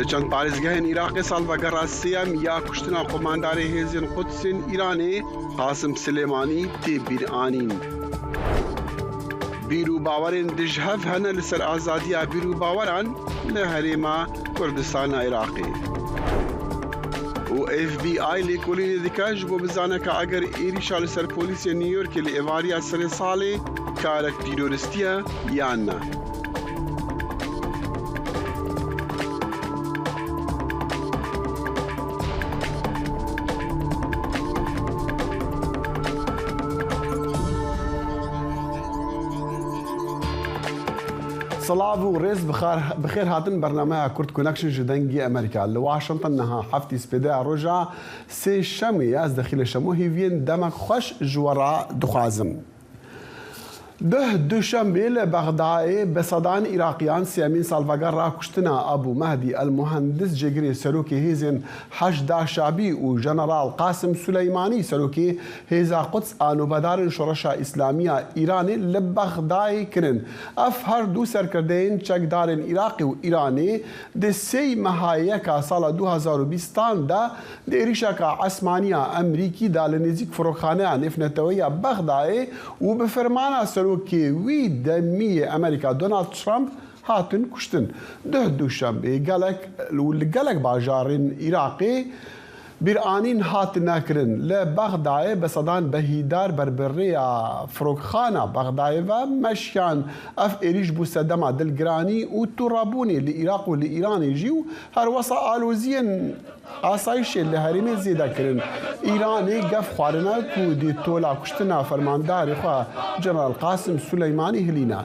چند پارێزگایên Iraqê salvegera sêyem ya kuştina komandarê hêzên Qudsên Îranê Qasim Silêmanî tê bîranîn. Bîrûbawerên dijhev hene li ser azadiya bîrûbaweran li Herêma Kurdistana Iraqê. û FBI lêkolînê dike ji bo bizaneka eger êrîşa li ser polîsya New Yorkê li êvariya serê salê karek tîrorîstî ye yan ne. صلاف ورز بخير هاتن برنامج كورت كونكشن جدنجي امريكا لواشنطن نها حفتي سبيدا رجع سي شمي از داخل شمو هيفين دمك خوش جورا دخازم ده دوشنبه لبغداد بصدان عراقيان سيامين سالفاغار را كشتنا ابو مهدي المهندس جگري سلوكي هيزن حشدا شعبي و جنرال قاسم سليماني سلوكي هيزا قدس انو بدار شرشا اسلاميه ايران لبغداد كرن اف هر دو سركردين چکدارن عراقي و ايراني د سي مهايكا سال 2020 دا ديريشاكا عثمانيه امريكي دالنزيك فروخانه نفنتويه بغداد و بفرمانه که وی دمی امریکا دونالد ترامپ هاتن کشتن ده دوشنبه گلک باجارین عراقی بیرانین هات نکرن لبغداد بصدان بهیدار بربریا فروخانه بغداد و مشیان اف ایریش بو سدما دلگرانی و ترابونی لعراق و لإيران جیو هر وسا آلوزین آسایش لهرمی زیده کرن ایرانی گف خوارنا کو دی تولا کشتنا فرماندار خواه جنرال قاسم سلیمانی هلینا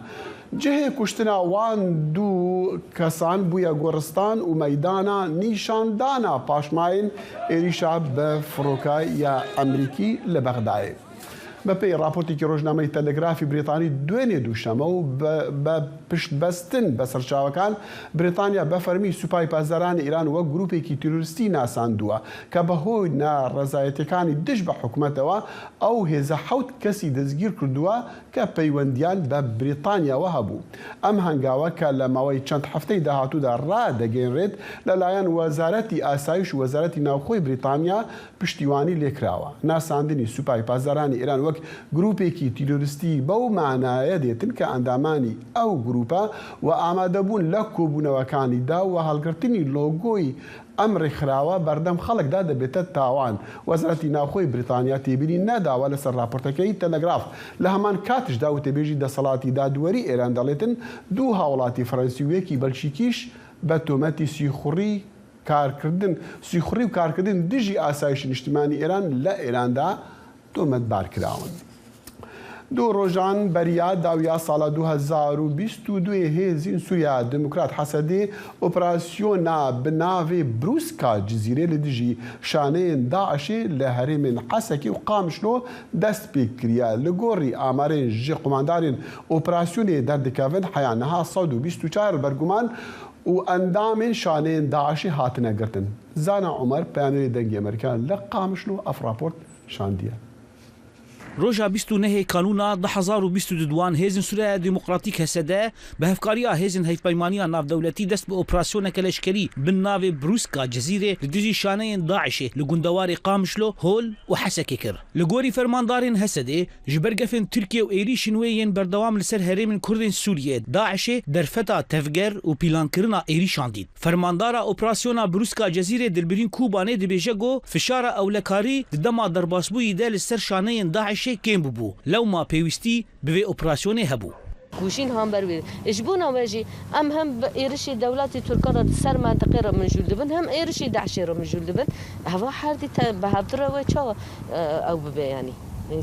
جهه کشتنا وان دو کسان بویا گورستان و میدانا نیشاندانا پاشماین ایریشا بفروکا یا امریکی لبغداد. بپی راپورتی که روزنامه تلگرافی بریتانی دوینه دوشنبه و پشت بستن بسرچاوکان بریتانیا بفرمی سوپای پازداران ایران و گروپی که تروریستی ناساندوه که به هوی نارضایتیکانی دش به حکومتوا او هزا حوت کسی دزگیر کردوه که پیوندیان به بریتانیا وهبو. ام هنگاوه که لماوی چند هفته دهاتو در را دگین رید للایان وزارتی آسایش و وزارتی ناوخوی بریتانیا پشتیوانی لیکراوه. ناساندنی سوپای پازداران ایران گروپێکی تیرۆریستی بەو معنایە دێتن کە ئەندامانی ئەو گروپە و ئامادەبوون لە کۆبوونەوەکانیدا و هەڵگرتنی لۆگۆی ئەم ڕێکخراوە بەردەم خەڵکدا دەبێتە تاوان. وەزارەتی ناوخۆی بریتانیا تێبینی نەداوە لەسەر راپۆرتەکەی تەلەگراف لە هەمان کاتشدا و تێبێژی دەسەڵاتی دادوەری ئێران دەڵێتن دوو هاوڵاتی فەرەنسیویەکی بەلژیکیش بە تۆمەتی سیخوڕی و کارکردن دژی ئاسایشی نیشتیمانی ئێران لە ئێراندا تۆمەت بارکراون. دو روزان بریا داویا سال 2022 هێزین سووریا دموکرات حەسەدێ ئۆپراسیۆنا بناوێ بروسکا جزیرە لە دژی شانەیەن داعشێ لە هەرێمێن حەسەکی و قامشلۆ دەست پێ کریە لە گۆڕی ئامارێن ژێ قوماندارên ئۆپراسیۆنێ دەردەکەون حیانەها 124 بەرگومان و ئەندامên شانەیەن داعشی هاتنە گرتن. زانا عومەر پەیامەری دەنگی ئەمریکان لە قامشلۆ ئەف راپۆرت شاندیە. روجا 29 کانونا 2022 هێزن سووریا دیموکراتیک هەسەدە بە هەفکاریە هێزن هەیفپەیمانیە ناودەوڵەتی دەست بە ئۆپراسیۆنێکە لەشکەری بن ناوێ بروسکا جەزیرێ لە دژی شانەیەن داعشێ لە گوندەواری قامشلۆ هۆل و حەسەکێ کرد. لە گۆری فەرماندارên هەسەدێ ji ber gefên Tirkiye û êrişên wê yên berdewam li ser herêmên Kurdên Sûriyê Daişê derfeta tevger û pîlankirina êrişan dît. Fermandara operasyona Bruska Cezîrê Dilbirîn Kûbanê dibêje got fişara ewlekarî di dema derbasbûyî de li ser şaneyên Daişê kêm bûbû. Lewma pêwîstî bi vê operasyonê hebû. گوشین هم بروی اجبونا واجی ام هم ایرشی دولتی ترکیه سر منطقه را منجول دبن هم ایرشی داعشی را منجول دبن هوا حردی به هفتره و چا او ببه یعنی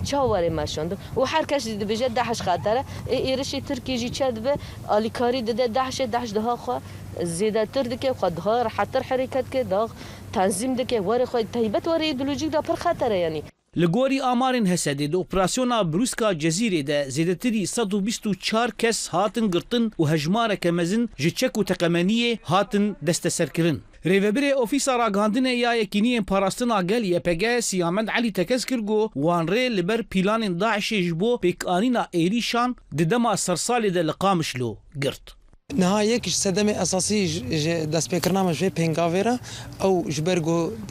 چا وری ماشوند و هر کسی دی بجد داعش خاطره ایرشی ترکیه جی چد به آلیکاری داده داعش ده خو زیاده تر دکه خودها راحتر حرکت که داغ تنظیم دکه وری خود تهیبت وری ایدئولوژیک دا پر خطره یعنی. لگوری آمارین هەسەدێ د ئۆپراسیۆنا بروسکا جەزیرێ de زێدەتری 124 kes hatin girtin û hejmareke mezin ji çek û teqemeniyê hatin desteserkirin. Rêveberê Ofîsa Ragihandinê ya Yekîniyên Parastina Gel YPG Siyamed Elî tekez kir got wan rê li ber pîlanên Daişê ji bo pêkanîna êrîşan di dema sersalê de li Qamişlo girt. نهایەکیش سەدەمی ئەساسی دەستپێکردنامە ژێ پێنگاوێرە ئەو ژبەر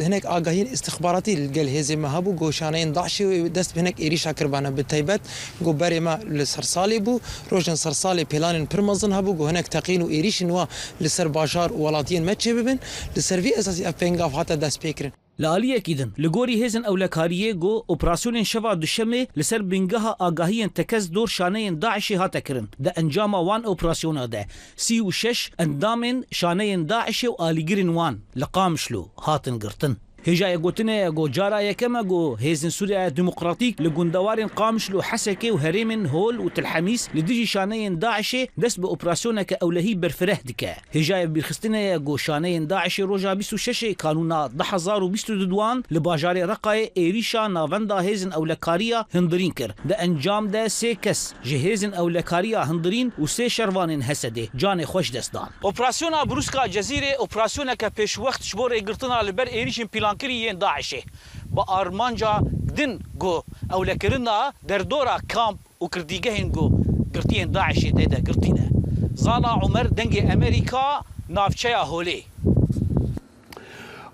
هەنێک ئاگاهین استخباراتی گەل هێزێمە هەبوو گۆشانەیەن داعشی دەست هەنێک ئێریشا کردبانە بتایبەت گۆ بەرێمە لە سەرساڵی بوو ڕۆژن سەرساڵی پێلانن پرمەزن هەبوو گۆ هەنێک تەقین و ئێریشن وە لەسەر باژار وڵاتیان مەچێ ببن لەسەروی ئەساسی ئەف پێنگاو هاتە دەستپێکردن. لعالیەکی دن لگۆری هێزن ئەولەکاریە گۆ ئۆپراسیۆنên şeva duşemê li ser bîngeha agahiyên tekez dor şaneyên Daişê hate kirin. Di encama wan operasyona de 36 endamên şaneyên Daişê û alîgirên wan li Qamişlo hatin girtin. Hêjaya gotinê got cara yekeme got hêzên Sûriya Demokratîk li gundewarên Qamişlo Hesekê û herêmên Hol û Tilhemîs li dijî şaneyên Daişê dest bi operasyoneke ewlehî berfireh dike. Hêjaya bîrxistinê got şaneyên Daişê roja 26 Kanûna 2022 li bajarê Reqayê êrîşa navenda hêzên ewlekariya hindirîn kir. Di encam de 3 kes ji hêzên ewlekariya hindirîn û 3 şervanên Hesedê canê xweş dest dan. Operasyona Brûska Cezîrê operasyoneke pêşwext ji bo rêgirtina li ber êrîşên pîlankiriyên Daişê. Bi armanca din got ewlekirina derdora kamp û kirdîgehên got girtiyên Daişê tê de girtîne. Zana Umer dengê Amerîka navçeya Holê.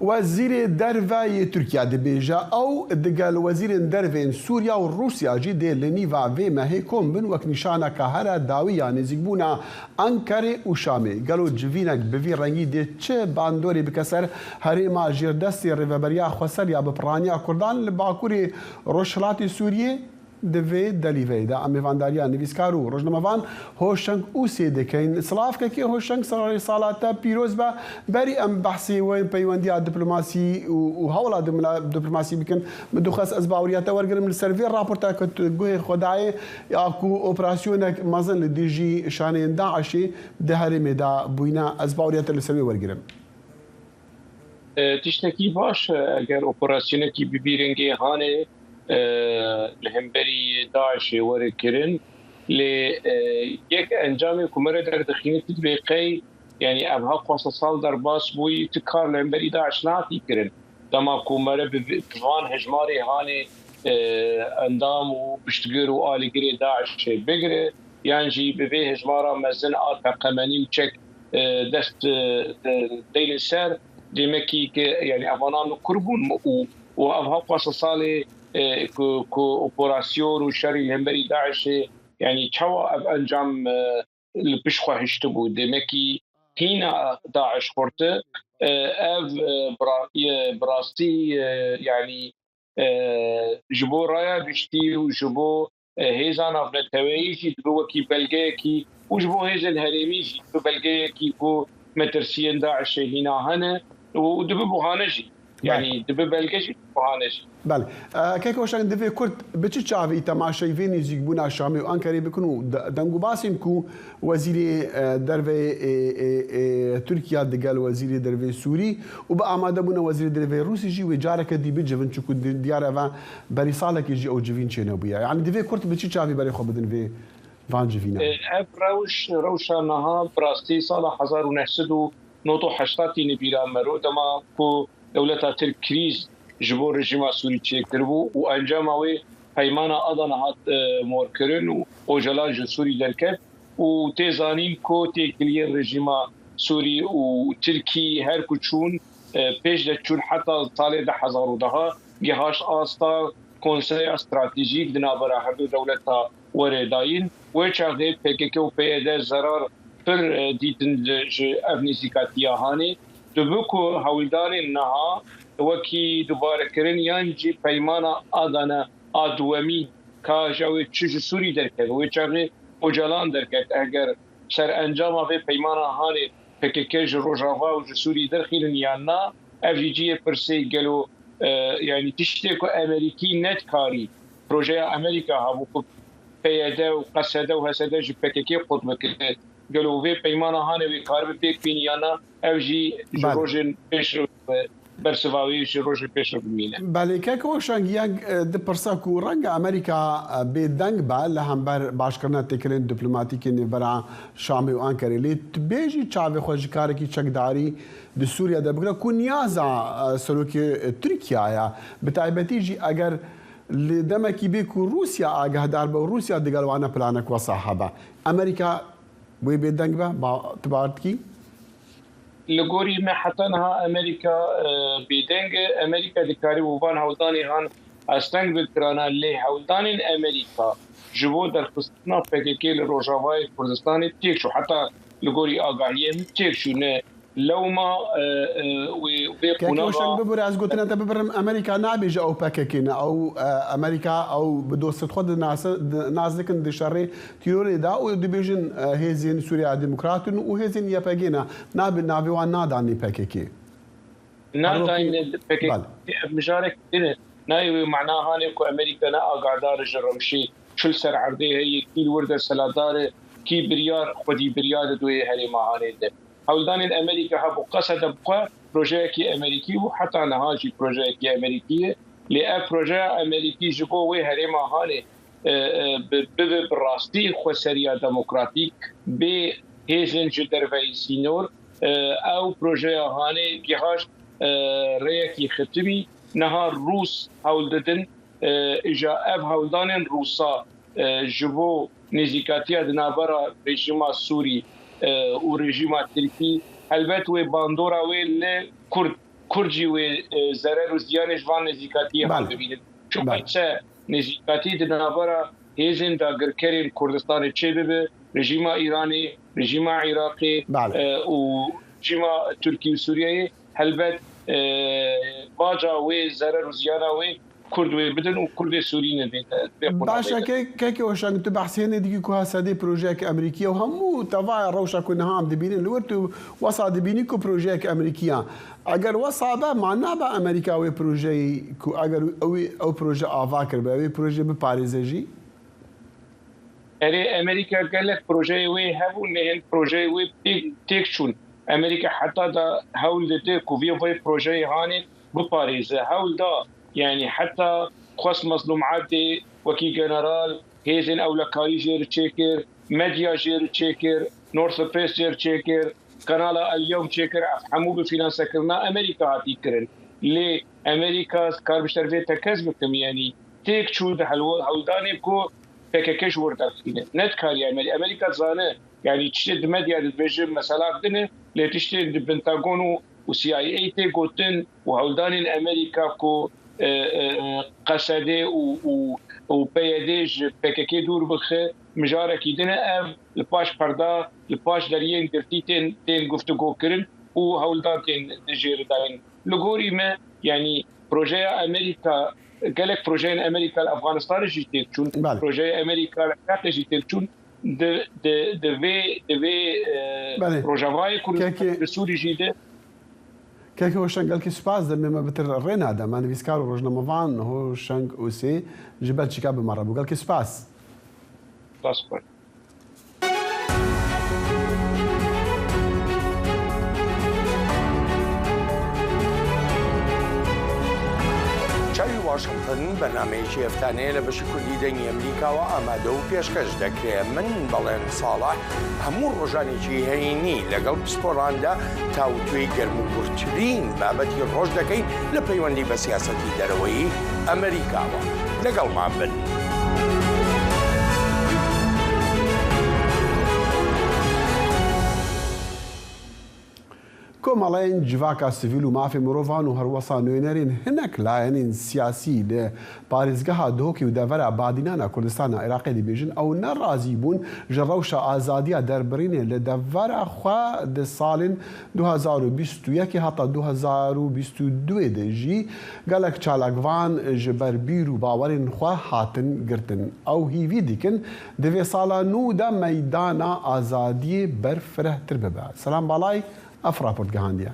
وزیر دەرڤایê Tirkiye dibêje ew digel wezîrên dervên Sûriya û Rûsya jî dê li nîva vê mehê kom bin wek nîşaneka here dawiya nêzîkbûna Ankarê û Şamê. Gelo civînek bi vî rengî dê çi bandorê bike ser herêma jêrdestê rêveberiya Xweser ya bi piraniya Kurdan li bakurê Rojhilatê Sûriyê di vê delîveyê de amêvandariya nivîskar û rojnamevan hoşeng û sê dikin. Silavkekê hoşeng sala te pîroz be berî em behsê wê peywendiya diplomasî û hewla diplomasî bikin. Min dixwest ez baweriya te wergirim li ser vê raporta ku guhê Xwedayê ya ku operasyonek mezin li dijî şaneyên Daişê di herêmê de bûyne ez baweriya te li ser wê wergirim. Tiştekî baş eger operasyonekî bi vî rengê hane li hemberî Daişê were kirin lê yek encamê ku me re derdixîne tu dibê qey yani ev heqwasa sal derbas bûyî tu kar li hemberî Daişê nehatî kirin. Dema ku me re bi van hejmarê hanê endam û piştgir û alîgirê Daişê bigire yan jî bi vê hejmara mezin a teqemenî û çek dest deylê ser demekî ki yani evanan kur bûn û ev heqwasa salê ku operasyon û şerî hemberî Daişê yani çawa ev encam li piş xwe hiştibû demekî hîna Daeş xurti ev birastî yani ji bo raya biştî û ji bo hêzan navneteweyî jî dibe wekî belgeyekî û ji bo hêzên herêmî jî dibe belgeyekî ku metirsiyên Daişê hîna hene û dibe buhane jî yani dibe belge jî buhane jî. بله که کوشان دوی کرد به چه چاوی تماشای وینی زیگبونا شامی و آنکاری بکنو دنگو باسیم کو وزیر دروی ترکیه دگل وزیر دروی سوری و با آماده بونا وزیر دروی روسی جی و جاره که دی بجوین چکو دیاره و بری ساله که جی او جوین چه نبویا یعنی دوی کرد به چه چاوی بری خوب بدن وی وان جوینا اف روشانها براستی سال 1989 نبیرا مرو دما کو دولت ترک کریز جبو رژیما سوری چیکربو و انجام اوی پیمانا آدان هات مورکرن و اوجلا جسوری درکت و تیزانین کو تیکلی رژیما سوری و ترکی هر کچون پیش دچون حتی سال 2010 گهاش آستا کنسای استراتژیک دنابرا هر دو دولتا ورداین و چاغه پکک و پیدا zarar پر دیتن افنیسیکاتیا هانی دبکو حوالدار نها وکی دوباره کردن یعنی جی پیمانا آدانه آدومی که جوی چیز سوری درکد و چه اوجلان درکد اگر سر انجام به پیمانا هانی پکیج روجاوا و سوری درخیلن یا نه افجی پرسی گلو یعنی تشتی کو امریکی نت کاری پروژه امریکا ها و پیاده و قصده و حسده جی پکیکی خود مکرد گلو و پیمانا هانی وی کار به پیک بین یا نه افجی روجن پیش برسواویش روش پیش بمینه. بله که کوشان یک دپرسا کو رنگ امریکا به دنگ با لهم بر باشکرنا تکرین دیپلماتیکی نبرا شامی و آنکاری لیت بیجی چاوی خوشکاری کی چکداری د سوریه د بگره کو نیازا سلوکی ترکیه یا بتایبتی جی اگر لدمکی به کو روسیا آگاه دار به روسیا دیگر وانا پلانک و صاحبه امریکا بوی بيدنگ با تبارت کی لگوری ما حتی نها امریکا بیدنگ امریکا دکاری وبان هودانی هان استنگ بکرانا لی هودانی امریکا جبو در خصوصنا پکیل روجاوای کردستان تیک شو حتی لگوری آگاهی تیک شو نه لو ما وبيقونا كيف ببر از قلتنا تبرم امريكا نابج او باكينا او امريكا او بدوس خد ناس لكن دشري تيوري دا او ديبيجن هيزين سوريا ديمقراط وهيزين ياباجينا نابي وان ناداني باكيكي ناداني باكيكي مشارك دين نايوي معناها انكو امريكا نا قاعدار جرمشي شل سر عرضي هي كي ورده سلادار كي بريار خدي بريار دوي هري معاني هولدان الامريكا هبو قصد بقى بروجيكي امريكي وحتى نهاجي بروجيكي امريكيه لأ بروجي امريكي جبو وي هريما هاني براستي خسريا ديمقراطيك بهيزن جدر فايسينور او بروجي هاني جهاز ريكي ختمي نهار روس هولدن اجا اب هولدان روسا جبو نزيكاتيا دنابرا ريجيما سوري ورژیم ترکی البته و باندورا و ل کردی و ضرر و زیان جوان نزدیکاتی هم ببینید چون بچه نزدیکاتی دنابرا هیزن داگرکرین کردستان چه به رژیم ایرانی رژیم عراقی و رژیم ترکی و سوریه البته باجا و ضرر و زیان و كرد بدن وكرد سوريين باشا كيك وشان تبحثين ديكي كو هسادي بروجيك امريكيه وهمو تفا روشا كنا هم دبينين لورتو وصا دبينيكو بروجيك امريكيه اگر وصا معنا با امريكاوي بروجي كو اگر او بروجي افاكر با بروجي بباريزجي اري امريكا قال لك بروجي وي هبو نهن بروجي وي تيكشون امريكا حتى دا هول دي كوفي في بروجي هاني بباريز هول دا يعني حتى خص مظلوم عادي وكي جنرال هيزن او لكاري جير تشيكر ميديا جير تشيكر نورث بريس جير تشيكر قناه اليوم تشيكر افهموا بفينانسا كرنا امريكا هاتي كرن لي امريكا كار بشترفي تكذب يعني تيك تشود هولداني بكو تككش ورتفينه نت كار يعني امريكا زانه يعني تشد ميديا الفيجن مثلا بدنا لتشتي البنتاغون وسي اي اي تي قوتن وهولدان امريكا كو قصده و پیدیج پککی دور بخه مجارکی دنه اف لپاش پردا لپاش درین گرتی تین گفتگو کرن و هولدان تین دجیر دارن لگوری ما يعني بروجي امريكا قالك بروجي امريكا الافغانستان جيتي تشون بروجي امريكا العراق جيتي تشون de بروجاوای كل سوري جيده كيف هو شنق قال سباز لما بتر رين هذا ما نفيسكارو رجنا مفان هو شنق اوسي جبل شيكابو مره قال سباز باسبور چاوی واشنطن بەنامەیەکی هەفتانەیە لە بەشی کوردی دەنگی ئەمریکاوە ئامادە و پێشکەش دەکرێت من بەڵێن ساڵح هەموو ڕۆژانێکی هەینی لەگەڵ پسپۆراندا تاوتوێی گەرموگورترین بابەتی ڕۆژ دەکەین لە پەیوەندی بە سیاسەتی دەرەوەی ئەمریکاوە لەگەڵمان بن. كومالين جواكا سيفيل ومافي مروفان وهروسا نوينرين هناك لاينين سياسي لباريزغا دوكي ودافرا بعدينانا كردستان عراقي دي بيجن او نرازي بون جروشا ازاديا دربرين لدافرا خوا د سالين 2021 حتى 2022 دجي قالك تشالاغوان جبر بيرو باورين خوا هاتن گرتن او هي فيديكن دفي سالا نو دا ميدانا ازادي برفره ترببا سلام بالاي افراپورت گهاندیا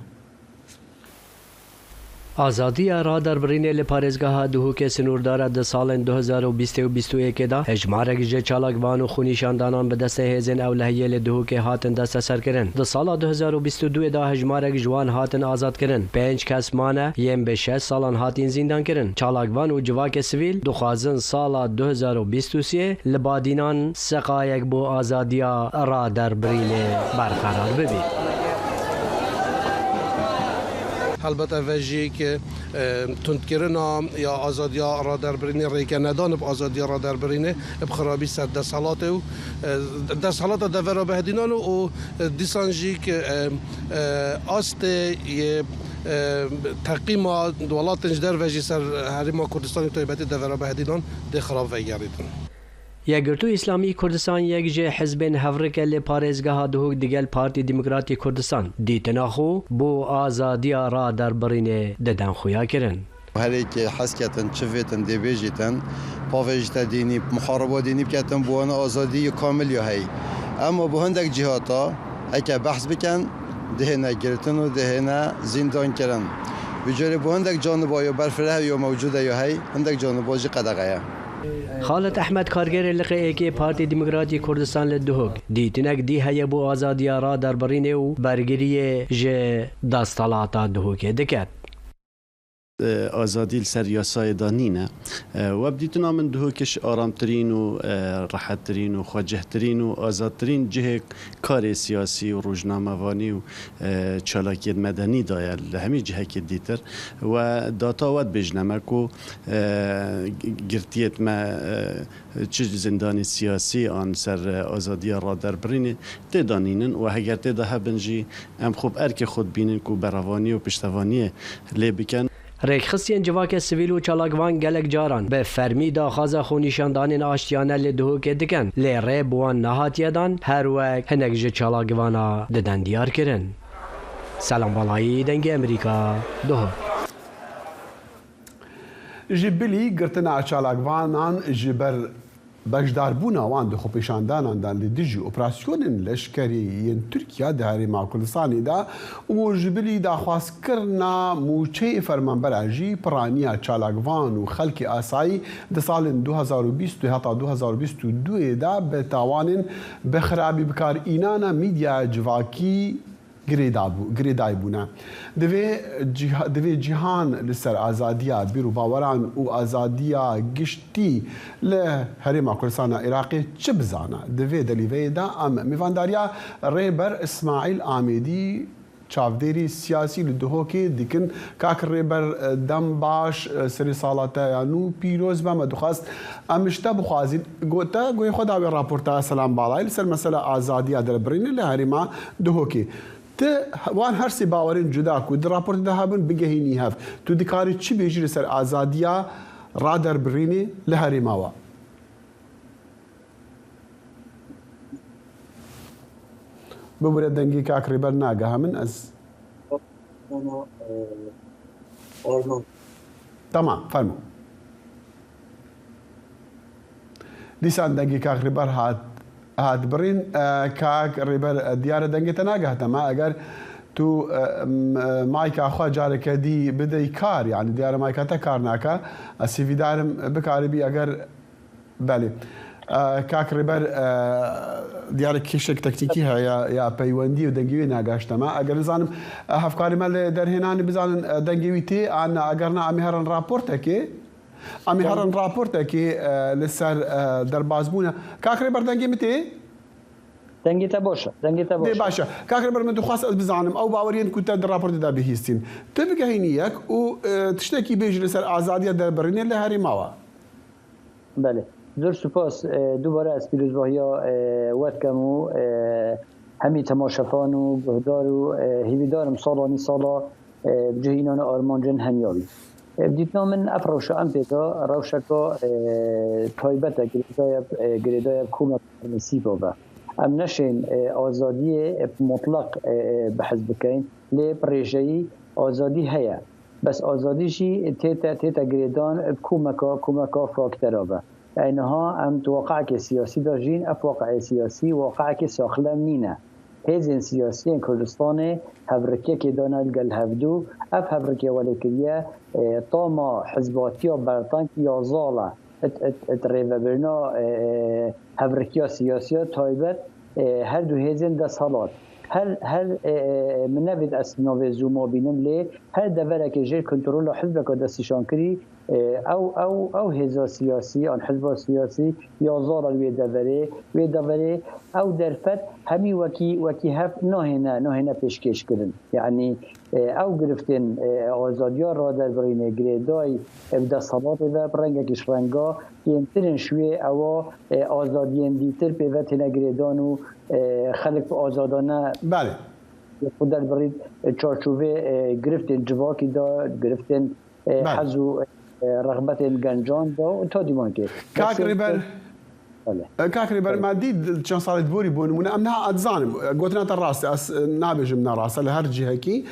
آزادی را در برین لپارزگاه دهوک سنوردار د سال 2021 دا هجمارک ج چالاکوان و خونیشاندانان به دست هزن اولهیه لدهوک هاتن دست سر کرن. د سال 2022 دا هجمارک جوان هاتن آزاد کرن. 5 کس مانه یم به 6 سالان هاتین زندان کرن. چالاکوان و جواک سویل دخوازن سال 2023 لبادینان سقایک بو آزادی را در برین برقرار ببید. البته وجی که تندکرنا یا آزادیا را در برینه ریکه ندان ب آزادیا را در برینه بخرابی سر دستالات و دستالات دورا بهدینان و دیسانجی که است یه تقیم دولاتنج در وجی سر هریما کردستان تایبتی دورا بهدینان ده خراب ویگریدن. یگرتو اسلامی کردستان یک جه حزب هفرکه لی پارێزگەها دهوک دیگل پارتی دموکراتی کردستان دیتناخو بو آزادی را در برینه ددن خویا کرن. هر که حسکتن چفتن دیویجتن پاویجتا دینی محاربه دینی بکتن بوان آزادی کامل یا هی اما به هندک جهاتا اگه بحث بکن دهنه گرتن و دهنه زندان کردن بجوری به هندک جانبای برفره یا موجوده یا هی هندک جانبازی قدقه. خالد احمد کارگر لقی که پارتی دموکراتی کردستان لدهوک دیتنک دی هیا بو آزادی را در برینه و برگیری ج دستالاتا دهوک دکت. آزادی سر یاسای دانینه و بدیتنا من دهوکش آرامترین و راحتترین و خواجهترین و آزادترین جه کار سیاسی و روزنامه‌وانی و چالاکی مدنی دایل همین جه که دیتر و داتا ود بجنمک و گرتیت ما چه زندانی سیاسی آن سر آزادی را در برین تدانینن و اگر تده بنجی ام خوب ارک خود بینن کو براوانی و پشتوانی لی بکن. ریخستین جواک سویل و چالاکوان گلک جاران به فرمی داخاز خونیشاندان آشتیانه لدهوک دکن لی ری بوان نهاتیه دان هر وقت هنک جه چالاکوانا ددن دیار کرن. سلام بالایی دنگ امریکا دهوک. جبلی گرتنا چالاکوانان جبر بەشدار بوونەوان دخۆ پیشانداناندا لە دژی ئۆپراسیۆنن لەشکریین تورکیا دەهرێما کوردستانیدا و ژبلی داخوازکردنا موچەی فەرمانبەراژی پڕانیە چالاکوان و خەڵکی ئاسایی دە ساڵên 2020 هەتا 2022دا بە تاوانên بەخرابی بکارئینانە میدیا civakî گرێدای بوونە divê cîhan li ser azadiya bîrûbaweran û azadiya giştî li Herêma Kurdistana Iraqê çi bizane divê delîveyê de em mêvandariya rêber İsmaîl Amêdî çavdêrî siyasî li Duhokê dikin kak rêber dem baş serê sala te ya nû pîroz be me dixwast em ji te bixwazîn gote goyê xwe dawê raporta Selam Balayê li ser mesela azadiya derbrînê li Herêma Duhokê. وان هرسی باورین جدا کو در راپورت ده هبن بگهینی هف تو دکاری چی بیجی سر آزادیا را در برینی لهری ماوا ببرد دنگی که اقریبا ناگه همین از تمام فرمو دیسان دنگی که اقریبا هات برین کاک ریبر دیار دنگت ناگهت ما اگر تو مایک خو جارك دي بدي كار يعني دیار مایک تا کار ناکا اسی وی دارم بکاربی اگر بله کاک ریبر دیار کشک تکتیکی ها یا پیوندی و دنگوی ناگاشت ما اگر نزانم هفکاری مال در هنان بزانن دنگوی تی ان اگر نا امهرن راپورت کی امی هرن راپورته که لسر در بازبونه کاکری بر دنگی متی؟ دنگی تا باشه دی باشه کاکری بر من دخواست از بزنم او باورین که در راپورت دا بهیستین تبقى هینیک و تشتکی بیج لسر آزادی در برینه لهری ماوا بله زور سپاس دوباره از پیروزباهی ها ود کمو همی تماشفان و بهدار و هیویدارم سالانی سالا جهینان آرمانجن همیابی دیتنا من افروشا ام پیدا روشکا تایبتا گریدای کومت نسیبا با ام نشین آزادی مطلق بحث بکین لی پریشهی آزادی هیا بس آزادیشی تیتا گریدان کومکا فاکترا با اینها ام توقع که سیاسی دارجین اف واقع سیاسی واقع که ساخلم نینه هزین سیاسی کردستان هفرکیه که دانل گل هفدو اف هفرکیه ولکریه طاما حزباتیا برطانک یا زاله ات ریوه برنا هفرکیه سیاسی تایبت هر دو هزین ده سالات هر من نبید از نوی زوما بینم لی هر دوره که جیر کنترول حزب که دستشان کری او هزا سیاسی آن حزب سیاسی یا زار وی دوره او درفت همی وکی هف نهنه پیشکش کردن یعنی او گرفتن آزادیا را در برین گریدای ابدا صلات و برنگ کشرنگا یمترن شوی او آزادیان دیتر پیوت نگریدان و خلق آزادانه بله خود در برید چارچوبه گرفتن جواکی دا گرفتن حزو رغبت گنجان دا تا دیمان که كاكري ما ديد كان صارت بوري بون امنها اتزانم قلتنا الراس نابج من راس الهرجي هيكي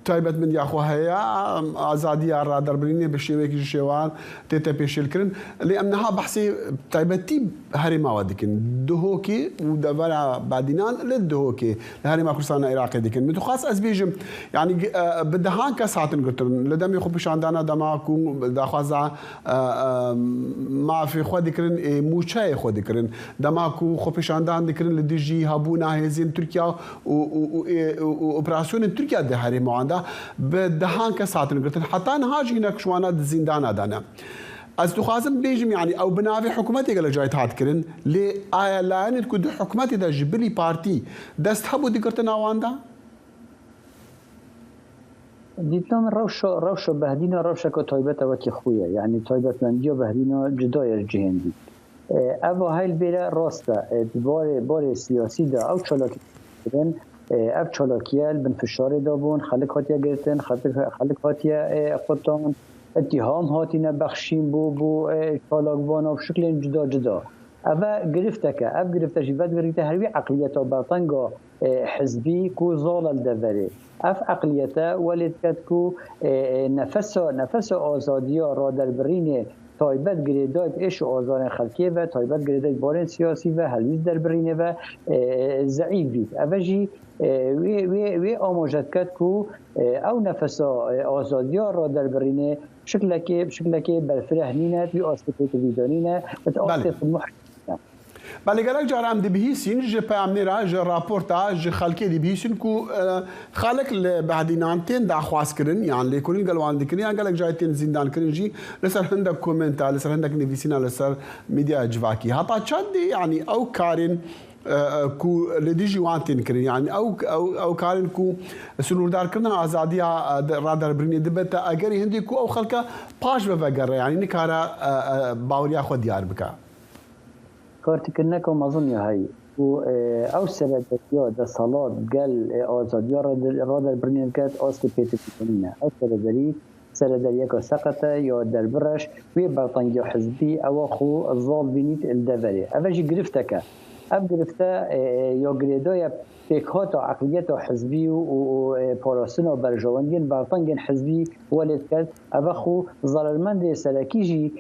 تایبەت من یاخوا هەیە ئازادیە ڕادەربرینێ بە شێوەیەکی شێوان تێتە پێشێلکردن لێ ئەمنەها بەحسی تایبەتی هەرێماوە دکن دهۆکێ و دەڤەرە بادینان لە دهۆکێ لە هەرێما کوردستانە عێراقی دکن من خاص ئەس بێژم یعنی بدەهان کەس هاتن گرتن لە دەمی خۆپیشاندانە دەماک و داخوازا مافی خۆ دکردن موچای خۆ دکردن دەماک و خۆپیشاندان دکردن لە دژی هەبوونا هێزین تورکیا و ئۆپراسیۆنی تورکیا دە هەرێمەواندا بدهان کەس هاتن گرتن حتا نهاجی نەکشوانە زیندانەدانە ئەس دخوازم بێژم یعنی ئەو بناوی حکوومەتێکە لە جای هاتکردن لێ ئایا لایەنێت کو حکوومەتێدا ji bilî partî dest hebû digirtin awanda دیتم روش بهدینا روش که تایبت وکی خویه یعنی تایبت مندی و بهدینا جدای جهندی اوا هایل بیره راسته بار سیاسی دا او چالاکی کردن اف چالاکیال بن فشار دابون خلق هاتیا گرتن خلق هاتیا خودتان اتهام هاتی نبخشیم بو چالاکبانا و شکل جدا اوا گرفته که اف گرفته جیوت گرفته هروی عقلیت و برطنگا حزبی کو زالل دوره اف عقلیته ولد کد کو نفس آزادی را در برین تایبت گریدای ایش آزار خلقی و تایبت گریدای بارن سیاسی و حلویز در برینه و ضعیف بید اوجی وی آماجد کد کو او نفس آزادی را در برینه شکلکی برفره نینه وی آسفت ویدانینه و آسفت محکم بله گلک جارم دی بهیسین ج پیامنیرا ج راپورتا ج خلکی دی بهیسین کو خالق ل بعدینانتین داخواس کرن یعنی لیکولین گلوان دکن یعنی گلک جایتین زندان کرن جی لسر هندک کومنتا لسر هندک نویسینا لسر میدیا جواکی هتا چند یعنی او کارن کو لدیجی وانتین کرن یعنی او کارن کو سنوردار کرن آزادیا رادر برینی دبت اگر هندی کو او خلقا پاش بفگر یعنی نکارا باوریا خود دیار بکا کارتکرنه که مظن هایی و او سردیا در صالات گل آزادیا را در برنین کد آسک پیت کنینه او سردری که سقطه یا در برش وی برطنگی حزبی او خو الظال بینید الدوره اوشی گرفته که او گرفته یا گریدای پیکات و عقلیت و حزبی و پاراسن و برجواندین برطنگین حزبی ولد کرد او خو ظلالمند سلکی جی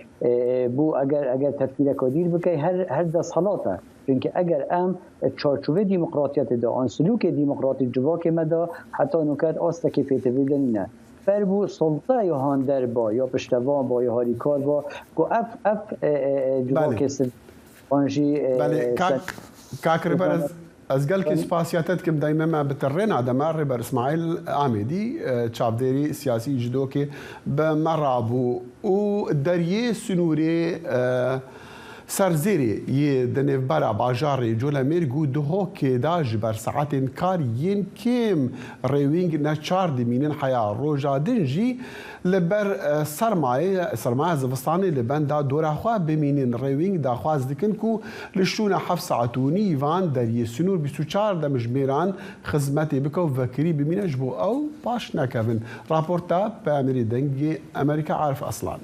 بو اگر تفکیر کدیر بکی هر دست حالاته چونکه اگر ام چارچوبه دیمقراطیت دا آن سلوک دیمقراطی جواک مدا حتی نکات آسته پیت ویدنینه فربو سلطه یا هاندر با یا پشتوان با یا هاریکار با گو اف جواک آنجی كاكري از قال كي سباسياتات كم دايما ما بترين على مر بر اسماعيل عامدي تشافديري سياسي جدوكي بمرابو ودريه سنوري سرزيري يدنف برا باجاري جولا ميرغو دهو كيداج بر ساعتين كار ين كيم ريوينج ناتشار دي مينين حياة روجا دنجي لبر سرمایه زوستانی لبن دا دور خوا بمینین روینگ دا خواز دکن کو لشون 7 ساعت و نیوان در سنور 24 دمجمیران خدمتی بکو وکری بمینه جبو او باش نکوین راپورتا پیامری دنگی امریکا عارف اصلا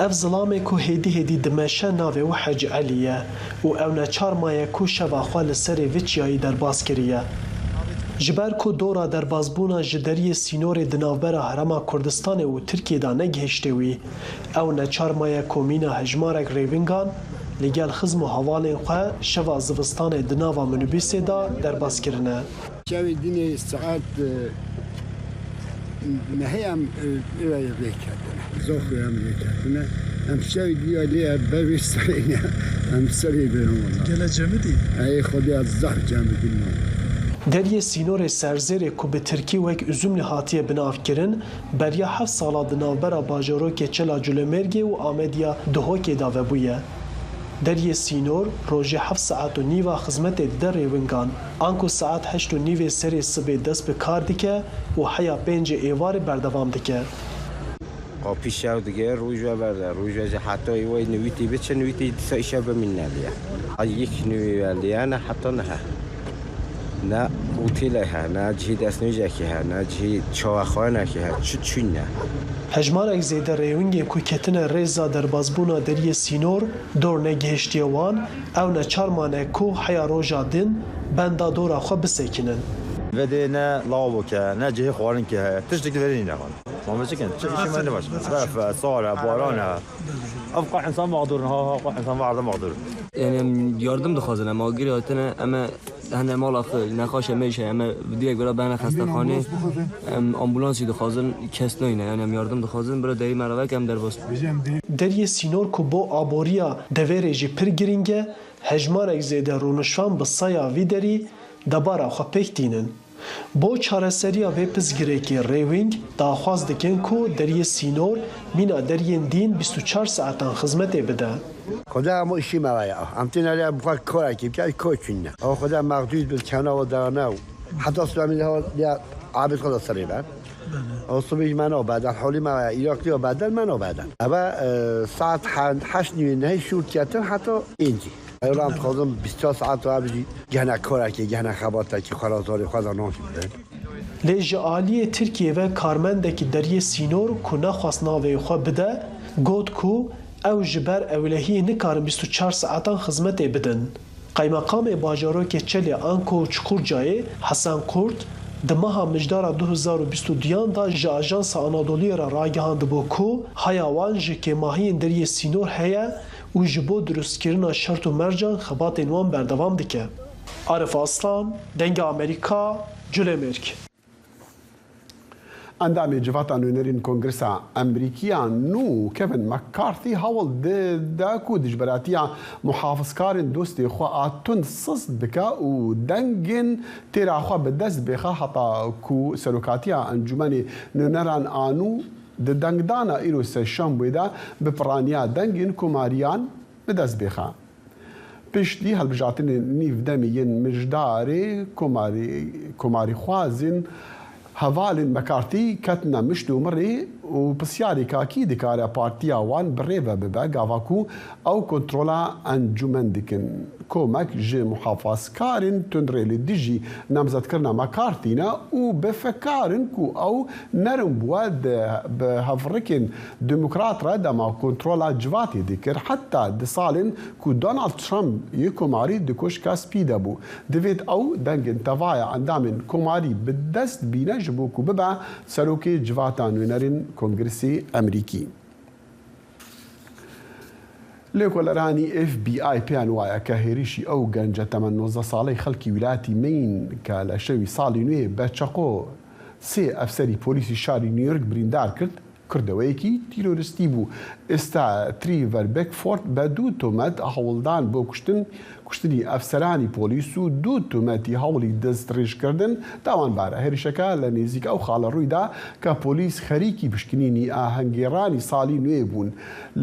اف ظلامه کو هدی دمشه ناوه و حج علیه و او نچار مایه کو شواخوا لسر ویچیایی در باز کریه جبر کو دورا در بازبونا جدری سینور دناوبر حرما کردستان و ترکیه دا نگهشته وی او نچار مایه کومینا هجمارک ریوینگان لگل خزم و حوالین خواه شوا زوستان دناوا منوبیسه دا در باز کرنه شاوی دینه ساعت نهیم ایوه بیکردنه زوخو هم بیکردنه هم شاوی دیا لیا برویش سرینه هم سری برمونه گله جمدی؟ ای خودی از زهر جمدی دریه سینور سرزیر کو به ترکی وک üzüm hatiye binav kirin beriya 7 sala di navbera bajarokê çela Culemêrgê û Amediya Duhokê da vebuye. دریه سینور روژه 7 ساعت و نیوه خدمت در ریونگان آنکو ساعت 8 و نیوه سری صبح دست به کار دیگه و حیا 5 ایوار بردوام دیگه. پیش شو دیگه روژه برده روژه حتی ایوای نویتی بچه نویتی سایشه بمین نلیه یک نوی ولیه نه حتی نه نه اوتیله ها نه جهی دست نویجه که ها نه جهی چاوخوانه که ها چون نه هجمارek zêde rêwingên ku ketine rêza derbasbûna deriyê sînor dor negihiştiye wan ew ne çarmane ku heya roja din benda dora xwe bisekinin. Vedê ne lavoke ne cihê xwarin ki heye tiştekî verî ne wan. Ma biçikin çi me ne baş. Berf, sar e, baran e. Ev qah insan mağdur ha qah insan varda mağdur. Yani yardım dixwazin em agirî hatine em hene mala xwe nexweşe me îşe em diyek bira bene xestexanê em ambulansî dixwazin kes nayîne yani em yardım dixwazin bira derî merevek em derbas. Deriyê sînor ku bo aboriya deverê jî pir giring e hejmarek zêde rûnişvan bi saya vî derî debara xwe pêk tînin. Bo çareseriya vê pizgirêkê rêwing daxwaz dikin ku deriyê sînor mîna deriyên dîn 24 saetan xizmetê bide. خدا ما اشی مویا امتن علی بخواد کاری که بیای کوچینه او خدا مقدود به کنار و دانه حتی اسلامی ها یا عابد خدا سریبه او صبح منو بعدن حالی مویا ایراقی و بعدن منو بعدن اما ساعت 8 نه شروع کردن حتی اینجی ایران خودم 24 ساعت و عبدی گهنه کاری که گهنه خباته که خلاصاری خدا نمیده لێژە عالیê Tirkiye ve karmendekî deriyê sînor ku nexwast navê xwe bide got ku ew ji ber ewlehiyê nikarin 24 saetan xizmetê bidin. Qaymeqamê bajarokê Çelê Anko û Çukurcayê Hesan Kurt di meha mijdara 2022 da ji Ajansa Anadoluya re ragihandibû ku heya wan ji kêmahiyên deriyê sînor heye û ji bo durustkirina şert û mercan xebatên wan berdewam dike. Arif Aslan, Dengê Amerîka, Culêmerk. اندامي جفاتا نونرين كونغرسا امريكيا نو كيفن مكارثي هاول داكو دجبراتيا محافظ كارن دوستي خو اتون صص بكا و دنجن تيرا خو بدس بخا حتى كو سلوكاتيا انجمني نونران انو د دنگدانا ايرو سشام بيدا ببرانيا دنجن كوماريان بدس بخا بشتي هالبجاتين نيف دميين مجداري كوماري خوازن هەڤالên مەکارتî کەتنە مشت û mirê û pisyarê kakî dikare partiya wan bi rê ve bibe gava ku ew kontrola encûmen dikin. Komek ji muhafazkarên tundrê li dijî namzetkirina mekartî ne û bifekarin ku ew nerin bûye bi hevrikên demokrat re dema kontrola civatê dikir heta di salên ku Donald Trump yê komarî di koşka spî de bû. Divêt ew dengên tevaya endamên komarî bi dest bîne ji bo ku bibe serokê civata nûnerên Kongresê Emerîkî. لێکۆلەرانی FBI پێیان وایە کە هێرشی ئەو گەنجە تەمەن 19 ساڵەی خەڵکی ویلاتی مین کە لە شەوی ساڵی نوێ بە چەقۆ 3 ئەفسەری پۆلیسی شاری نیویۆرک بریندار کرد کردەوەیەکی تیرۆریستی بوو. ئێستا تریڤەر بێکفۆرد بە 2 تۆمەت هەوڵدان بۆ کوشتنی ئەفسەرانی پۆلیس و 2 تۆمەتی هەوڵی دەستڕێژکردن داوانبارە. هێرشەکە لە نێزیک ئەو خاڵە ڕوویدا کە پۆلیس خەریکی پشکنینی ئاهەنگێڕانی ساڵی نوێ بوون.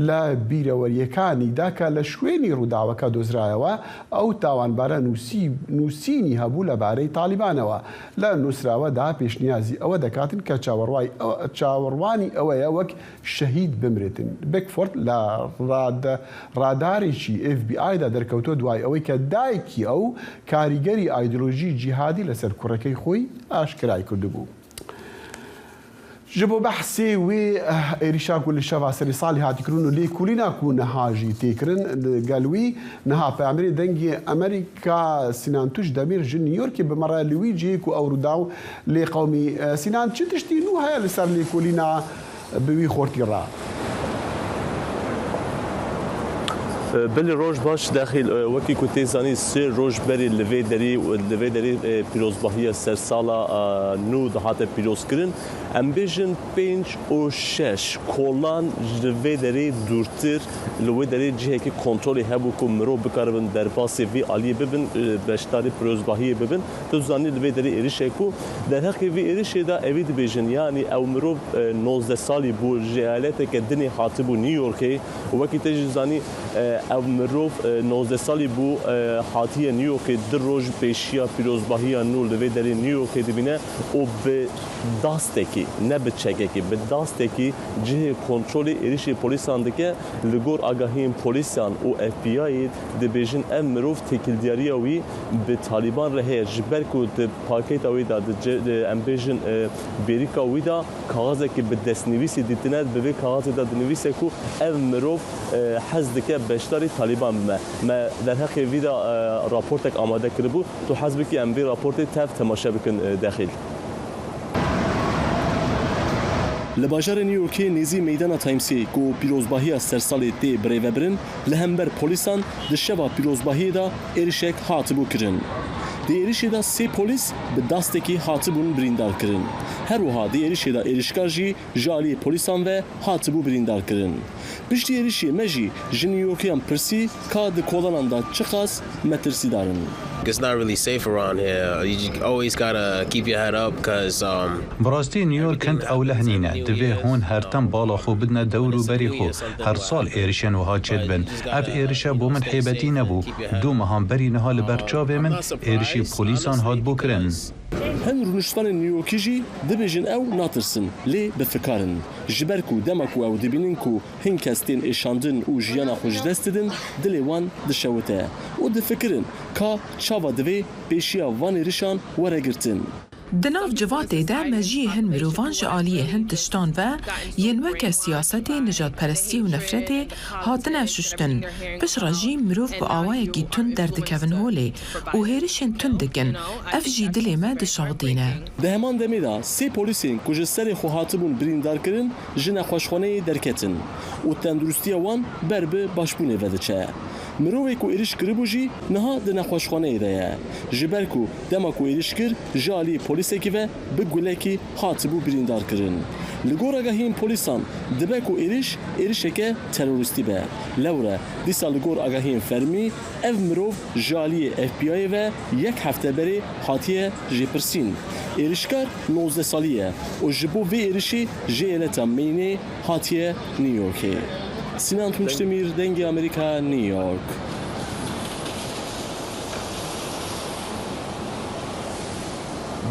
لە بیرەوەریەکانیدا کە لە شوێنی ڕووداوەکە دۆزرایەوە ئەو تاوانبارە نووسینی هەبوو لەبارەی تالیبانەوە. لە نووسراوەدا پێشنیازی ئەوە دەکاتن کە چاوەڕوانی ئەوەیە وەک شەهید بمرێتن. بێکفۆرد لە ڕادارێکی FBI دا دەرکەوتۆ دوای ئەوەی کە دایکی ئەو کاریگەری ئایدۆلۆژی جیهادی لەسەر کوڕەکەی خۆی ئاشکرای کردبوو. ji bo behsê wê êrîşa ku li şeva serî salî hatîkirin û lêkolîna ku niha jî têkirin gel wî niha Peyamberê dengê Amerîka Sinan Tuş Demîr ji New Yorkê bi mere li wî cihê ku ew rûdaw lê qewmî Sinan çi tiştî nû heye li ser lêkolîna bi wî xortî re؟ بله روش باش داخل وکی کوتی زانی سه روش بری لوی دری پیروزباهی سر سالا نو دهات پیروز کردن ام بیشن 5 و 6 کلان لوی دری دورتر لوی دری جهه که کنترلی هبو که مرو بکاربن در باسی وی علی ببن بشتاری پیروزباهی ببن تو زانی لوی دری ایریشه کو در حقی وی ایریشه دا اوید بیشن یعنی او مرو 19 سالی بو جهالت که دنی حاطبو نیویورکی و وکی تجی زانی او مروف 19 سالی بو حاتیه نیویورک دروج پیشیا پیروزباهی نو لوی در نیویورک دبینه او به داستکی نه به چگکی به داستکی جه کنترل ایریش پلیسان دکه لگور آگاهی پلیسان او اف بی آی دبیجن ام مروف تکیلدیاری وی به طالبان ره جبر کو د پاکیت وی دا د امبیژن بریکا وی دا کاغذ که به دست نویسی دیتنه به کاغذ دا نویسه کو ام مروف حزد که بشتاری طالبان ما در حق وی دا راپورتک آماده کربو تو حزب که ام بی راپورت تف تماشا بکن داخل لباجار نیویورک نیزی میدان تایمسی کو پیروزباهی سرسال تی بریوبرن لهمبر پلیسان دشوا پیروزباهی دا ایرشک هاتبو کرن دی ایرشی دا سی پلیس به دستکی هاتبون بریندار کرن هر وها دی ایرشی دا ایرشکار جی جالی پلیسان و هاتبو بریندار کرن پشتی ایرشی مجی جنیویورکیان پرسی که د کولانان دا چخاس مترسی دارن. It's not really safe around here. You always gotta keep your head up because براستی نیویورک کند اوله هنینه دوی هون هر تن بالا خو بدنا دورو بری خو هر سال ایرشن وها چد بن اف ایرشا بو من حیبتی نبو دو مهام بری نهال برچاوه من ایرشی پولیسان هاد بو کرن هن رونشتان نیویورکی جی دبیجن او ناترسن لی بفکارن جبرکو دمکو او دبیننکو هن کستین ایشاندن او جیانا خوش دست دن دلیوان دشوته و دفکرن که چاوا دوی پیشیا وان ایرشان ورگرتن دناف جواته ده مجی هن مروفان جعالیه هن تشتان و ینوک سیاست نجات پرستی و نفرت هاتن افششتن پش راجی مروف با آوائه کی تون دردکون هوله و هیرشن تون دکن اف جی دلی ما دشاودینه ده همان دمی دا سی پولیسین کج سر خو هاتبون بریندار کرن جن خوشخانه درکتن و تندرستی وان بربه باشبونه ودچه مروی کو ایرش کربو جی نها د نخوشخانه ایده جبرکو دمکو ایرش کر جالی پلیسه کی و بگوله هاتبو بریندار کرن لگور آگاهین پلیسان دبکو ایرش که تروریستی به لوره دیسا لگور آگاهین فرمی اف مروف جالی اف بی آی و یک هفته بری هاتیه جپرسین ایرشکار 19 سالیه و جبو وی ایرشی جیلتا مینه هاتیه نیویورکه سینان تونچتمیر دنگ امریکا نیویورک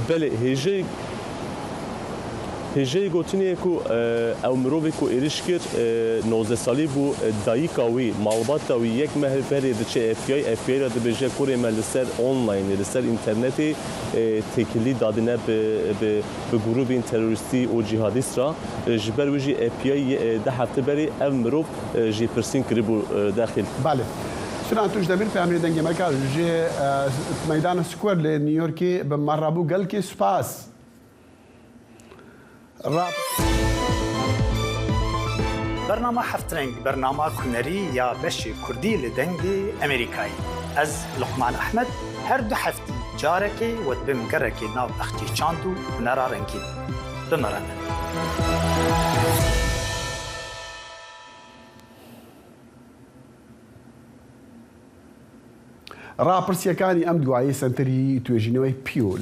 بله هجه گوتنیه کو او مروی کو ایرش کرد 19 سالی بو دایکاوی مالباتاوی یک مهفری دچه اف بی آی را دبیجه کوری ملسر آنلاین لسر اینترنتی تکلی دادنه به گروه تروریستی و جهادیست را جبر وجی اف بی آی ده هفته بری او مروف جی پرسین کریبو داخل بله شنو توش دبیر په امر دنګ امریکا جه میدان سکوور له نیویورک به مرابو گل کې سپاس برنامه هفترنگ برنامه کنری یا بشی کردی لدنگی امریکایی از لقمان احمد هر دو هفتی جارکی و بمگرکی ناو اختی چاندو نرارنگی بمرنه راپرسیەکانی ئەم دوایی سنتری توێژینەوەی پیو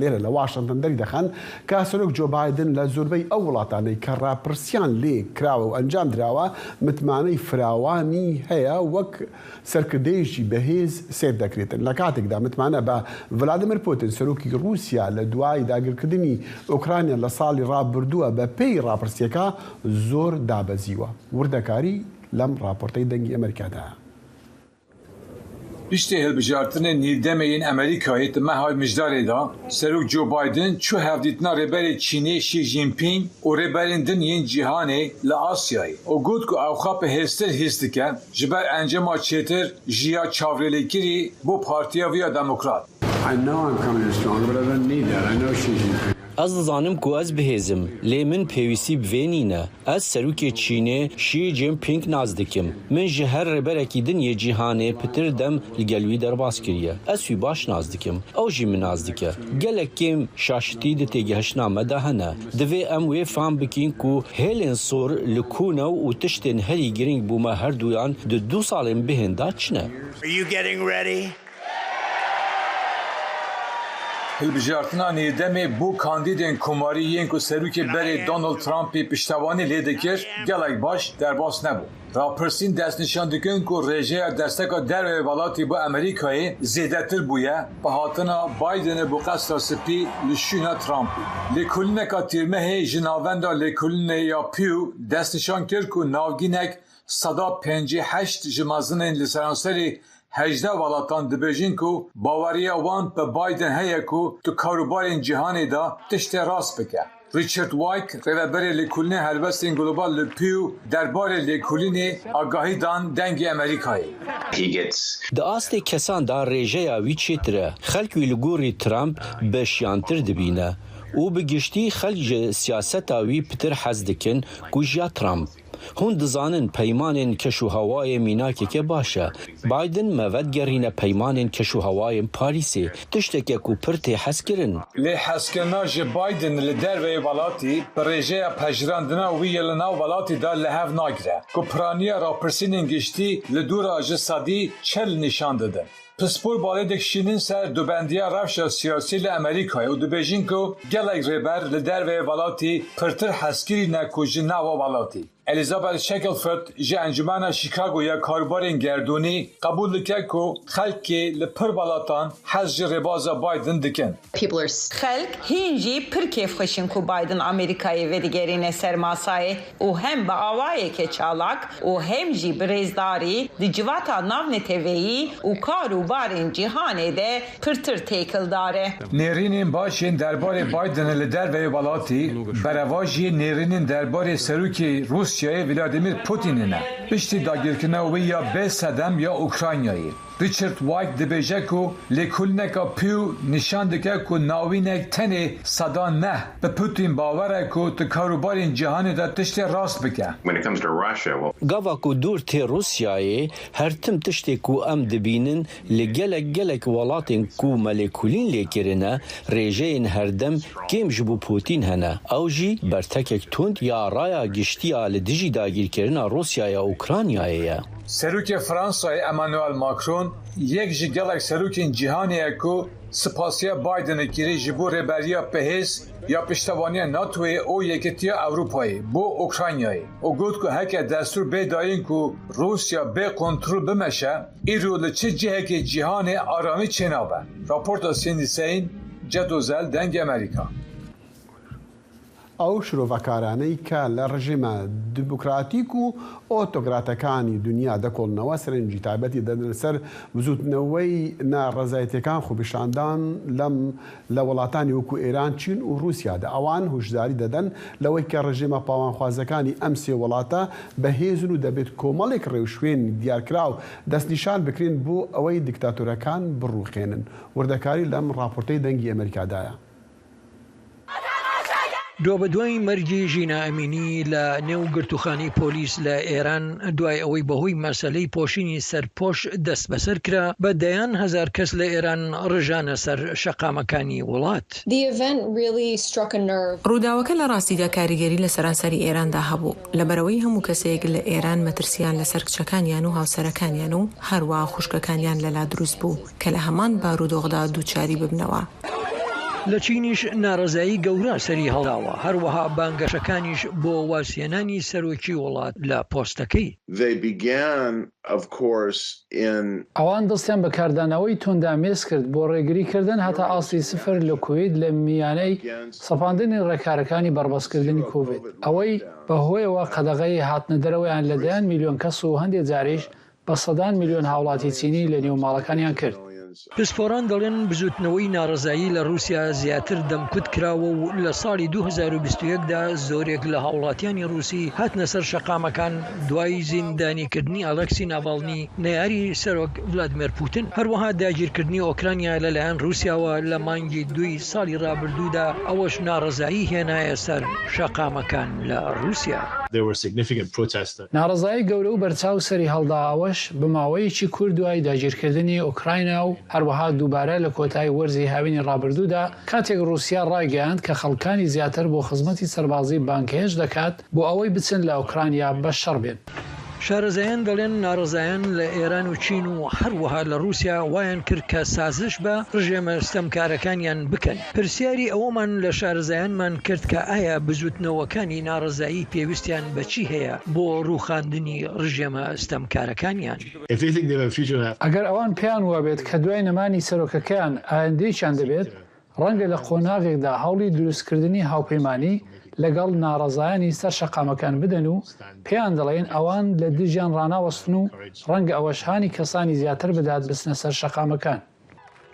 لێرە لە واشنگتن دەری دەخەن کە سەرۆک جۆ بایدن لە زۆربەی ئەو وڵاتانەی کە راپرسیان لێ کراوە و ئەنجام درراوە متمانەی فراوانی هەیە وەک سەرکردەیەکی بەهێز سێر دەکرێتن لە کاتێکدا متمانە بە ڤلادیمیر پوتین سەرۆکی رووسیا لە دوای داگیرکردنی ئۆکرانیا لە ساڵی ڕابردووە بە پێی راپرسیەکە زۆر دابەزیوە وردەکاری لەم راپۆرتەی دەنگی ئەمریکادا Piştî hilbijartinê nîvdemeyên Amerîkayê di meha mijdarê da Serok Joe Biden çû hevdîtina rêberê Çînê Xi Jinping û rêberên din yên cîhanê li Asyayê. O got ku ew xwe hêstir hîs dike ji ber encama çêtir jiya çavrêlêkirî bo Partiya Vîya Demokrat. I know I'm coming in stronger, but I don't need that. I know Xi Jinping. از دزانم کو از بهزم لیمن پیویسی بوینینه از سروکی چینه شی جین پینگ نازدکم من جهر ربرکی دنیا جهانه پتر دم لگلوی در باز کریه از فی باش نازدکم او جی من نازدکه گلکیم شاشتی ده تگهش نامه ده هنه دوی ام وی فهم بکین کو هلن سور لکونه و تشتن هری گرینگ بوما هر دویان ده 2 سالن بهنده چنه Are you getting ready? هلبجارتنا نیردم بو کاندیدین کماریین که سروک بری دونالد ترامپی پشتوانی لیدکر گلک باش در باس نبود. راپرسین دست نشان دکن که رژه دستکا در ولاتی با امریکای زیدتر بویه به هاتنا بایدن بو قصد سپی لشونا ترامپی. لیکولینه که تیرمه جناوندا لیکولینه یا پیو دست نشان کرد که ناوگینک 158 جمازنین لسرانسری 18 ولاتان دبیجین که باوری وان به بایدن هیا که تو کاروبار جهانی دا تشت راست بکه. ریچارد وایک رهبر لیکولین هلوستین گلوبال لپیو دربار لیکولین آگاهی دان دنگ امریکایی. د آستی کسان دا رژه وی چیتره خلق وی لگوری ترامپ بشیانتر دبینه او بگشتی خلق سیاست وی پتر حز دکن گوشیا ترامپ. هون دزانن پیمانین کشو هوای میناکی که باشه. بایدن مود گرین پیمانین کشو هوای پاریسی تشتکی کو پرتی حس کرن. لی حس کرنا جه بایدن لدر وی ولاتی پریجه پجراندنا وی لنا ولاتی دا لحف ناگره. کو پرانیا را پرسینین گشتی لدور آجه صدی چل نشان دادن. پسپور بالی دکشینین سر دوبندیا رفش سیاسی لامریکای و دبیجین که گلک ریبر لدر وی ولاتی پرتر حسکری نکوژی نوا ولاتی. الیزابت شکلفورد جه انجمن شیکاگو یا کاربارین گردونی قبول کرد که خلقی لپر بالاتان حج رباز بایدن دکن. خلق هینجی پر کیف خوشین که بایدن امریکایی و دیگرین سرماسای و هم با آوایی که چالاک و هم جی بریزداری دی جواتا ناون تیویی و کاروبارین جهانی ده پرتر تیکل داره. نیرینین باشین دربار بایدن لدر و والاتی برواجی نیرینین دربار سروکی روسیه ولادیمیر پوتینه نه. پشتی داگیرکنه وی یا به صدم یا اوکراینایی. ریچارد وایک دبیجه که لیکولنکا پیو نشان دکه که ناوینک تنه صدا نه به پوتین باوره که تو کاروبارین جهانی دا تشتی راست بکه. گاوا که دور تی روسیای هر تم تشتی که ام دبینن لگلک ولاتین که ملیکولین لیکرنه ریجه این هر دم کم جبو پوتین هنه. او جی برتکک توند یا رایا گشتی آل دیجی داگیر کرنه روسیای اوکراینیایه. سروک فرانسای امانوئل ماکرون یک جگلک سروکین جهانی اکو سپاسیا بایدن کیری جبو ربریا پهیز یا پشتوانی ناتوی او یکتیا اروپایی بو اوکراینیایی او گفت که هک دستور بداین که روسیا به کنترل بمشه ایرو لچه جهه که جهان آرامی چنابه. راپورت سیندی سین جدوزل دنگ امریکا. ئەو شرۆڤەکارانەی کە لە ڕژیمە دیموکراتیک و ئۆتۆکراتەکانی دنیا دەکۆڵنەوە سەرنجی تایبەتی دەدەن سەر بزوتنەوەی ناڕەزایەتیەکان خۆپیشاندان لە وڵاتانی وەکو ئێران چین و رووسیادا. ئەوان هوشداری دەدەن لەوەی کە ڕژیمە پاوانخوازەکانی ئەم سێ وڵاتە بەهێزن و دەبێت کۆمەڵێک ڕێوشوێن دیارکراو دەستنیشان بکرێن بۆ ئەوەی دیکتاتۆرەکان بڕووخێنن. وردەکاری لەم راپۆرتەی دەنگی ئەمریکادایە. دو بدوای مەرجی ژینا ئەمینی لە نێو گرتوخانی پۆلیس لە ئێران دوای ئەوەی بەهۆی مەسەلەی پۆشینی سەرپۆش دەست بەسەر کرا بە دەیان هەزار کەس لە ئێران ڕژانە سەر شەقامەکانی وڵات. ڕووداوەکە لە ڕاستیدا کاریگەری لە سەرانسەری ئێراندا هەبوو لەبەرەوەی هەموو کەسێک لە ئێران مەترسیان لەسەر کچەکانیان و هاوسەرەکانیان و هەروە خوشکەکانیان لەلا دروست بوو کە لە هەمان بارودۆخدا دووچاری ببنەوە. لە چینیش ناڕەزایی گەورە سەری هەڵداوە هەروەها بانگەشەکانیش بۆ واسیێنانی سەرۆکی وڵات لە پۆستەکەی. ئەوان دەستیان بەکاردانەوەی تۆندامێز کرد بۆ ڕێگریکردن هەتا ئاستی سفر لە کوێت لە میانەی سەپاندنی ڕێکارەکانی بەربەسکردنی کۆڤید. ئەوەی بەهۆیەوە قەدەغەی هاتنە دەرەوەیان لە 10 میلیۆن کەس و هەندێک جاریش بە 100 میلیۆن هاوڵاتی چینی لە نێو ماڵەکانیان کرد. پسپۆران دەڵێن بزوتنەوەی ناڕەزایی لە رووسیا زیاتر دەمکوت کراوە و لە ساڵی 2021دا زۆرێک لە هاوڵاتیانی رووسی هاتنە سەر شەقامەکان دوای زیندانیکردنی ئەلەکسی ناڤاڵنی نەیاری سەرۆک ڤلادیمیر پوتین. هەروەها داگیرکردنی ئۆکرانیا لەلایەن رووسیاوە لە مانگی 2 ساڵی ڕابردوودا ئەوەش ناڕەزایی هێنایە سەر شەقامەکان لە رووسیا. ناڕەزایی گەورە و بەرچاو سەری هەڵدا ئەوەش بماوەیەکی کورد دوای داگیرکردنی ئۆکراینە و هەروەها دووبارە لە کۆتایی وەرزی هاوینی ڕابردوودا کاتێک رووسیا ڕاگەیاند کە خەڵکانی زیاتر بۆ خزمەتی سەربازی بانکهێش دەکات بۆ ئەوەی بچن لە ئۆکرانیا بە شەڕ بێن. شارەزایان دەڵێن ناڕزایان لە ئێران و چین و هەروەها لە رووسیا وایان کرد کە سازش بە ڕژێمە ستەمکارەکانیان بکەن. پرسیاری ئەوەمان لە شارەزایانمان کرد کە ئایا بزوتنەوەکانی ناڕزایی پێویستیان بەچی هەیە بۆ ڕووخاندنی ڕژێمە ستەمکارەکانیان. ئەگەر ئەوان پێیان وابێت کە دوای نەمانی سەرۆکەکەیان ئایندەیەکیان دەبێت، ڕەنگە لە قۆناغێکدا هەوڵی دروستکردنی هاوپەیمانی لەگەڵ ناڕزایانی سەر شەقامەکان بدەن و پێیان دەڵێن ئەوان لە دژیان ڕناوەستن و ڕەنگە ئەوەشهانی کەسانی زیاتر بدات بچنە سەر شەقامەکان.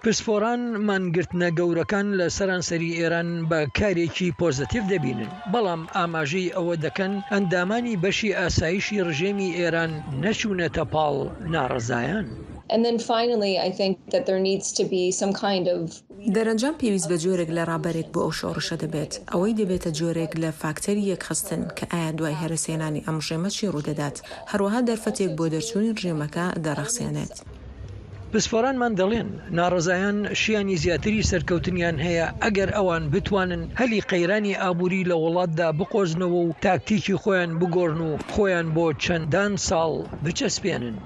پسپۆران مانگرتنە گەورەکان لە سەرانسەری ئێران بە کارێکی پۆزتیڤ دەبینن، بەڵام ئاماژەی ئەوە دەکەن ئەندامانی بەشی ئاسایشی ڕژێمی ئێران نەچوونەتە پاڵ ناڕزایان. And then finally, I think that there needs to be some kind of دەرەنجام پێویست بە جۆرێک لە ڕابەرێک بۆ ئەو شۆڕشە دەبێت. ئەوەی دەبێتە جۆرێک لە فاکتەری یەکخستن کە ئایا دوای هەرسێنانی ئەم ڕژێمە چی ڕوودەدات، هەروەها دەرفەتێک بۆ دەرچوونی ڕژێمەکە دەڕەخسێنێت. پسپۆرانمان دەڵێن ناڕزایان شیانی زیاتری سەرکەوتنیان هەیە ئەگەر ئەوان بتوانن هەلی قەیرانی ئابووری لە وڵاتدا بقۆزنەوە و تاکتیکی خۆیان بگۆڕن و خۆیان بۆ چەندان ساڵ بچەسپێنن.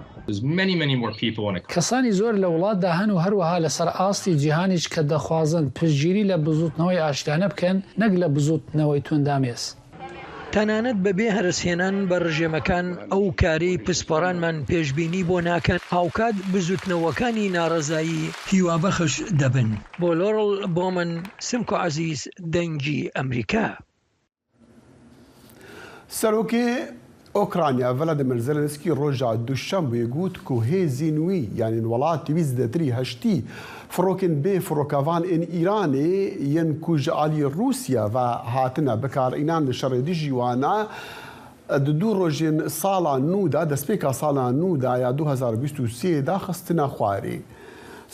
کەسانی زۆر لە وڵاتدا هەن و هەروەها لەسەر ئاستی جیهانیش کە دەخوازن پشتگیری لە بزوتنەوەی ئاشتیانە بکەن، نەک لە بزوتنەوەی توندامێز. تەنانەت بەبێ هەرسێنان بە ڕژێمەکان ئەو کارەی پسپۆرانمان پێشبینی بۆ ناکەن، هاوکات بزوتنەوەکانی ناڕزایی هیوابەخش دەبن. بۆ لۆڕڵ بۆمن سمکۆ عەزیز، دەنگی ئەمریکا. سەرۆکی ئۆکرانیا ڤلادیمیر زێلێنسکی ڕۆژا دووشەمبێ گوت کو هێزی نوی یانین وڵاتی ویزدەتری هەشتی فڕۆکن بێ فڕۆکەڤان ئین ئیرانێ یەن کوژ ئالی رووسیا و هاتنە بەکارئینان لە شەڕێ دژی وانە دوو ڕۆژێن ساڵا نودا دەستپێکا ساڵا نودا یا 2023 دا خستنە خوارێ.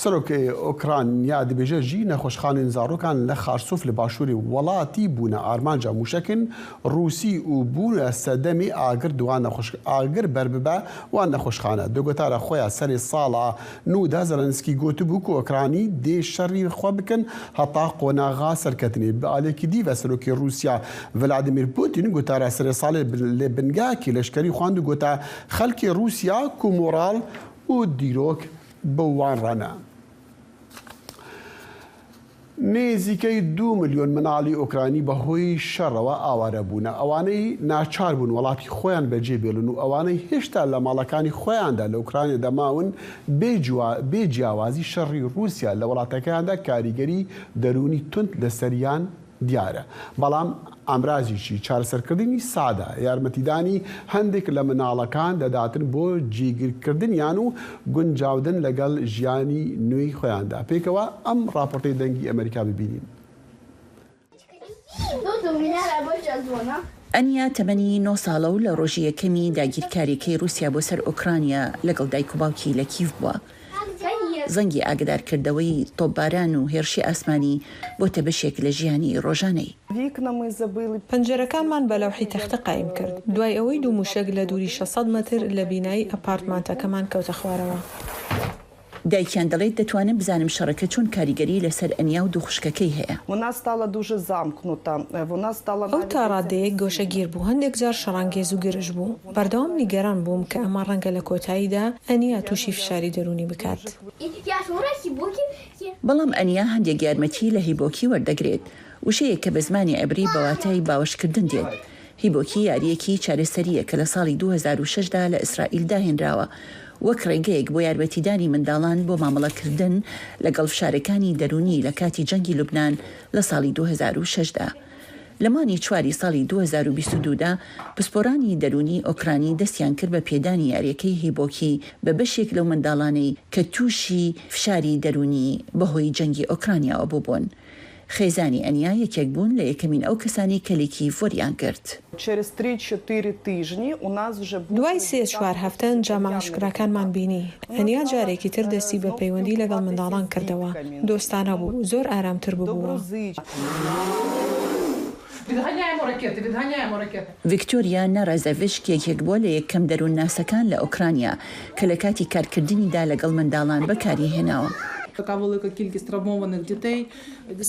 سەرۆکی ئۆکرانیا دەبێژە ژی نەخۆشخانên zarokان لە خارسۆف لە باشووری وڵاتی بوونە ئارمانجا موشەکن رووسی و بوونە سەدەمی ئاگر دوان ئاگر بەرببە وان نەخۆشخانە. دوگوتارە خۆیان سەری ساڵا نودا زەلەنسکی گوتبوو و ئۆکرانی دێ شەڕی خۆ بکەن هەتا قۆناغا سەرکەتنێ. بەئالێکی دیڤە سەرۆکی رووسیا ڤلادیمیر پوتین گوتارە سەری ساڵێ لێ بنگاکی لەشکەری خواند و گوتە خەڵکی رووسیا کو مۆڕاڵ و دیرۆک بەوان ڕەنە. نێزیکەی 2 ملیۆن مناڵی ئۆکرانی بەهۆی شەڕەوە ئاوارە بوونە. ئەوانەی ناچار بوون وڵاتی خۆیان بەجێبێڵن و ئەوانەی هێشتا لە ماڵەکانی خۆیاندا لە ئوکرانیا دەماون بێ جیاوازی شەڕی رووسیا لە وڵاتەکاندا کاریگەری دەرونی تند لەسەریان دیارە. بەڵام ئامرازیشی چارەسەرکردنی سادە یارمەتیدانی هەندێک لە مناڵەکان دەداتن بۆ جێگیرکردنیان و گونجاودن لەگەڵ ژیانی نوێی خۆیاندا. پێکەوە ئەم راپۆرتەی دەنگی ئەمریکا ببینین. ئەنیا تەمەنی 9 ساڵە و لە ڕۆژی یەکەمی داگیرکاریەکەی رووسیا بۆ سەر ئۆکرانیا لەگەڵ دایک و باوکی لە کیڤ بووە. زەنگی ئاگدارکردەوەی تۆپباران و هێرشی ئاسمانی بۆتە بەشێک لە ژیانی ڕۆژانەی. پەنجەرەکانمان بە لەوحی تەختە قایم کرد دوای ئەوەی دوو موشک لە دووری 600 متر لە بینایی ئەپارتمانتەکەمان کەوتە خوارەوە. دایکیان دەڵێت دەتوانم بزانم شەڕەکە چۆن کاریگەری لەسەر ئەنیا و دووخشکەکەی هەیە. ئەو تا ڕادەیەک گۆشەگیر بوو، هەندێک جار شەڕانگێز و گرژ بوو. بەردەوام نیگەران بووم کە ئەمە ڕەنگە لە کۆتاییدا ئەنیا تووشی فشاری دەرونی بکات. بەڵام ئەنیا هەندێک یارمەتی لە هیبۆکی وەردەگرێت، وشەیەک کە بە زمانی عەبری بەواتای باوەشکردن دێت. هیبۆکی یاریەکی چارەسەریە کە لە ساڵی 2006دا لە ئیسرائیل داهێنراوە وەک ڕێگەیەک بۆ یارمەتیدانی منداڵان بۆ مامەڵەکردن لەگەڵ فشارەکانی دەرونی لە کاتی جەنگی لوبنان لە ساڵی 2006دا. لە مانی 4 ساڵی 2022دا پسپۆرانی دەرونی ئۆکرانی دەستیان کرد بە پێدانی یاریەکەی هیبۆکی بە بەشێک لەو منداڵانەی کە تووشی فشاری دەرونی بەهۆی جەنگی ئۆکرانیاوە بوون. خێزانی ئەنیا یەکێک بوون لە یەکەمین ئەو کەسانی کەلێکی فۆریان کرد. دوای 3-4 هەفتە جاماعشکراکانمان بینی. ئەنیا جارێکی تر دەستی بە پەیوەندی لەگەڵ منداڵان کردەوە. دۆستانە بوو، زۆر ئارامتر ببووە. ڤیکتۆریا نەڕەزەڤشک یەکێک بووە لە یەکەم دەروون ناسەکان لە ئۆکرانیا کە لە کاتی کارکردنیدا لەگەڵ منداڵان بەکاری هێناوە.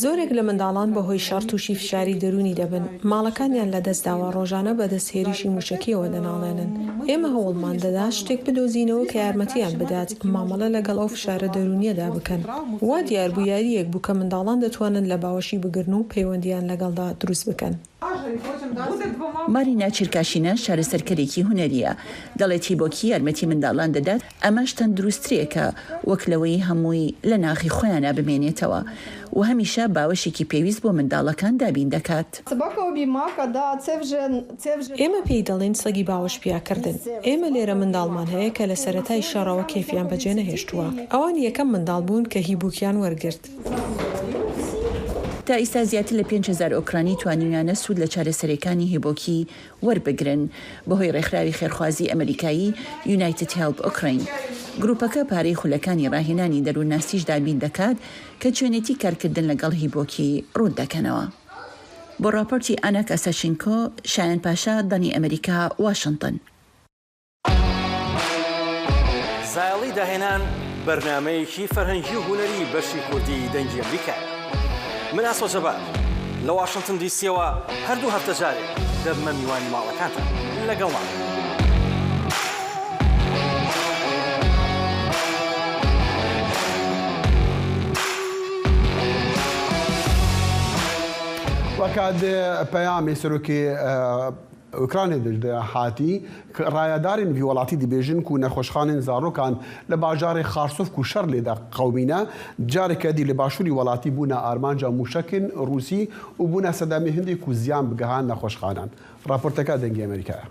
زۆرێک لە منداڵان بەهۆی شەڕ تووشی فشاری دەرونی دەبن. ماڵەکانیان لە دەستداوە ڕۆژانە بەدەستهێریشی موشکیەوە دەناڵێنن. ئێمە هەوڵمان دەدا شتێک بدۆزینەوە کە یارمەتیان بدات مامەڵە لەگەڵ ئەو فشارە دەرونیەدا بکەن. وا دیاربوویاریەک بوو کە منداڵان دەتوانن لە باوەشی بگرن و پەیوەندیان لەگەڵدا دروست بکەن. مارینا چرکاشینە شارەسەرکەرێکی هونەریە دەڵێت هیبۆکی یارمەتی منداڵان دەدات ئەمەش تەندروستریەکە وەکلەوەی هەمووی لە ناخی خۆیانە بمێنێتەوە و هەمیشە باوەشێکی پێویست بۆ منداڵەکان دابین دەکات. ئێمە پێی دەڵێن سەگی باوەش پیاکردن. ئێمە لێرە منداڵمان هەیە کە لە سەرەتای شەڕەوە کێفیان بەجێ نەهێشتووە. ئەوان یەکەم منداڵ بوون کە هیبووکیان وەرگرت. تا ئێستا زیاتر لە 5,000 ئۆکرانی توانیویانە سوود لە چارەسەرەکانی هێبۆکی وەربگرن بەهۆی ڕێکخراوی خێرخوازی ئەمریکایی یونایتد هێلپ ئۆکراین. گروپەکە پارەی خولەکانی ڕاهێنانی دەروونناسیش دابین دەکات کە چۆنێتی کارکردن لەگەڵ هیبۆکی ڕوود دەکەنەوە. بۆ راپۆرتی ئانا کاساشینکۆ، شایان پاشا، دانی ئەمریکا، واشنگتن. زایڵی داهێنان بەرنامەیەکی فەرهەنگی و هونەری بەشی کوردی دەنگی ئەمریکا. من ئاسۆ جەبار لە واشنگتن دیسیەوە هەردوو هەفتە جارێک دەبمە میوانی ماڵەکانتان لەگەڵمان. وەکات پەیامی سەرۆکی ئوکرانی دەجدە هاتی ڕایەدارین وڵاتی دەبێژن و نەخۆشخانین زارۆکان لە باژارێ خارسۆف و شەڕ لێدا قەومینە جارێکە دی لە باشووری وڵاتی بوونە ئارمانجا موشکن ڕووسی و بوونە سەدامی هەندێک و زیان بگەهان نەخۆشخانان. راپۆرتەکە دەنگی ئەمریکایە.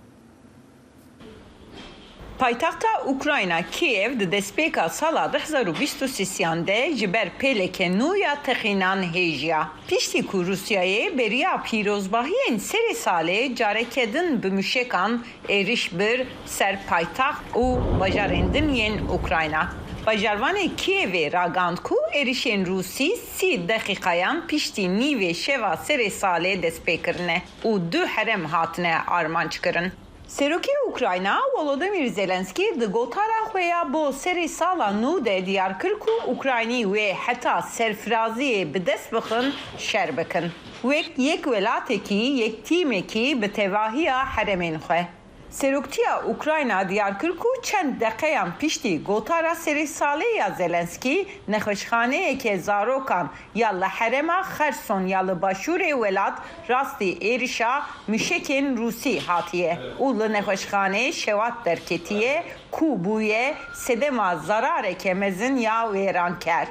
پایتەختە ئوکراینە کیێڤ di destpêka sala 2023 de ji ber pêleke nû ya texînan hêjiya. Piştî ku Rusyayê beriya pîrozbahiyên serê salê carekedin bi müşekan êriş bir ser paytaxt û bajarên din yên Ukrayna. Bajarvanê Kievê ragand ku êrişên Rûsî 30 deqîqayan piştî nîvê şeva serê salê destpêkirine û 2 herem hatine armançkirin. Serokê Ukrayna Volodymyr Zelenskî di gotara xwe ya bo serê sala nû de diyar kir ku Ukraynî wê heta serfiraziyê bi dest bixin şer bikin. Wek yek welatekî yek tîmekî bi tevahiya heremên xwe. Seroktiya Ukrayna diyar kir ku çend deqeyan piştî gotara serê salê ya Zelenskî nexweşxaneyeke zarokan ya li herema Xerson ya li başûrê welat rastî êrişa müşekên Rûsî hatiye û li nexweşxaneyê şewat derketiye ku bûye sedema zarareke mezin ya wêran ker.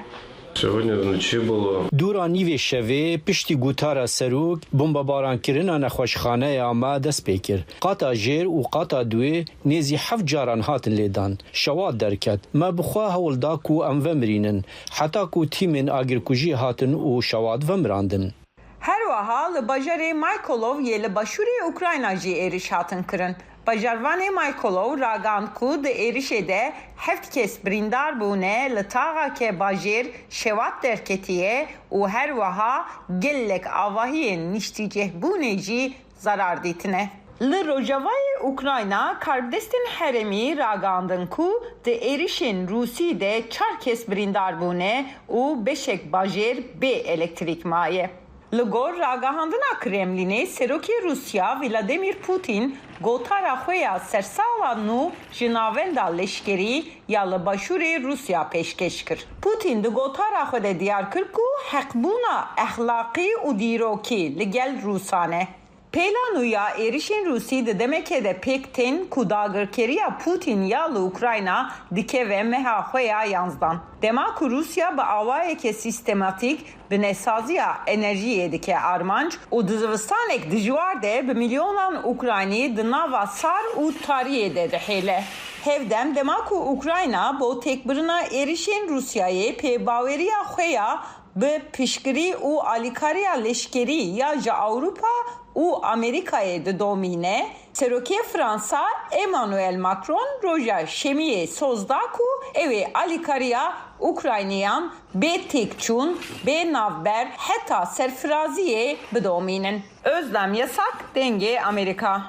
Dûra nîvê şevê piştî gotara serok bombebaranekirina nexweşxaneya me dest pê kir. Qata jêr û qata duê nêzî heft caran hatin lêdan. Şewat derket. Me bi xwe hewl da ku em vemirînin. Heta ku tîmên agirkujî hatin û şewat vemirandin. Her wiha li bajarê Mykolov yê li başûrê Ukrayna jî êriş hatin kirin. Bajarvanê Mykolov ragand ku di êrişê de heft kes birîndar bûne li taxake bajêr şewat derketiye û her wiha gelek avahiyên niştîcehbûnê jî zarar dîtine. Li Rojavayê Ukrayna karbdestên heremî ragandin ku di êrişên Rûsî de 4 kes birîndar bûne û 5 bajêr bê elektrîk maye. Li gor ragahandina Kremlînê Serokê Rusya Vladimir Putin gotara xwe ya sersala nû ji navenda leşkerî ya li başûrê Rusya pêşkeş kir. Putin di gotara xwe de diyar kir ku heqbûna exlaqî û dîrokî li gel Rûsan e. Pêlan û ya êrişên Rûsî di demekê de pêk tên ku dagirkeriya Putin ya li Ukrayna dikeve meha xwe ya yanzdan. Dema ku Rusya bi awayeke sîstematîk bi nesaziya enerjiyê dike armanc û di zivistanek dijwar de bi milyonan Ukraynî di nava sar û tariyê de dihêle. Hevdem dema ku Ukrayna bo têkbirina êrişên Rusyayê pêbaweriya xwe ya bi piştgirî û alîkariya leşkerî ya ji Awropa û Amerîkayê didomîne, Serokê Fransa Emmanuel Macron roja şemiyê soz da ku ew ê alîkariya Ukrayniyan bê têkçûn, bê navber heta serfiraziyê bidomînin. Özlem Yasak, Dengê Amerika.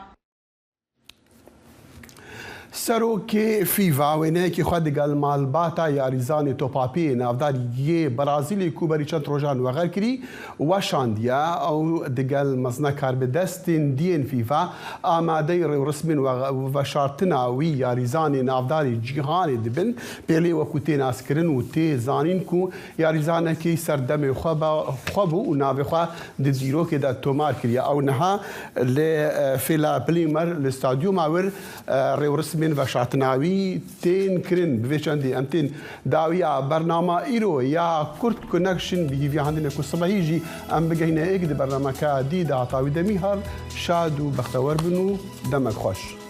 سروکی فیفا وینکی خود دگل مالباتا یاریزانی توپاپی نافدار یه برازیلی کوبری چند روزان وغیر کری و شاندیا او دگل مزنا کار به دستین دین فیفا آماده رسمین و شارتنا وی یاریزانی نافداری جهانی دبن پلی و کوتی ناسکرین و تی زانین کو یاریزانه کی سردم خواب و ناو خوا دزیرو که دا تومار کریا او نها لفیلا پلیمر الاستادیوم اور رسمین و شاتناوی تین کرن بویچندی امتین داویا برنامه ایرو یا کرد کنکشن بیوی هندینه کو صبحی جی ام بگهینه ایک دی برنامه که دی دا عطاوی دمی هر شاد و بختور بنو دمک خوش